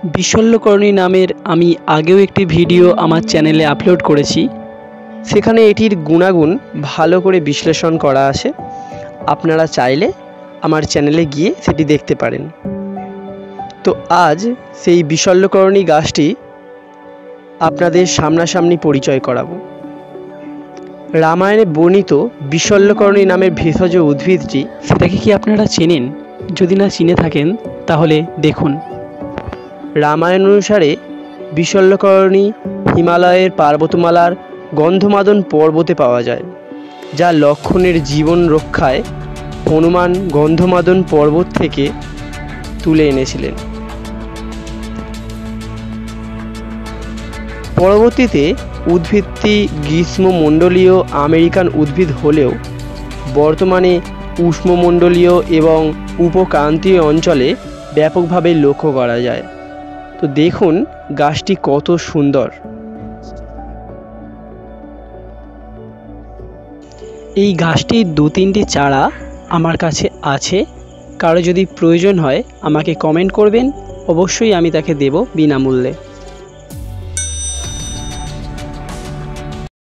বিশল্যকরণী নামের আমি আগেও একটি ভিডিও আমার চ্যানেলে আপলোড করেছি। সেখানে এটির গুণাগুণ ভালো করে বিশ্লেষণ করা আছে। আপনারা চাইলে আমার চ্যানেলে গিয়ে সেটি দেখতে পারেন। তো আজ সেই বিশল্যকরণী গাছটি আপনাদের সামনাসামনি পরিচয় করাবো। রামায়ণে বর্ণিত বিশল্যকরণী নামের ভেষজ উদ্ভিদটি, সেটাকে কি আপনারা চেনেন? যদি না চিনে থাকেন তাহলে দেখুন। রামায়ণ অনুসারে বিশল্যকরণী হিমালয়ের পার্বতমালার গন্ধমাদন পর্বতে পাওয়া যায়, যা লক্ষ্মণের জীবন রক্ষায় হনুমান গন্ধমাদন পর্বত থেকে তুলে এনেছিলেন। পরবর্তীতে উদ্ভিদটি গ্রীষ্মমণ্ডলীয় আমেরিকান উদ্ভিদ হলেও বর্তমানে উষ্ণমণ্ডলীয় এবং উপক্রান্তীয় অঞ্চলে ব্যাপকভাবে লক্ষ্য করা যায়। তো দেখুন গাছটি কত সুন্দর। এই গাছটির 2-3টি চারা আমার কাছে আছে। কারো যদি প্রয়োজন হয় আমাকে কমেন্ট করবেন, অবশ্যই আমি তাকে দেব বিনামূল্যে।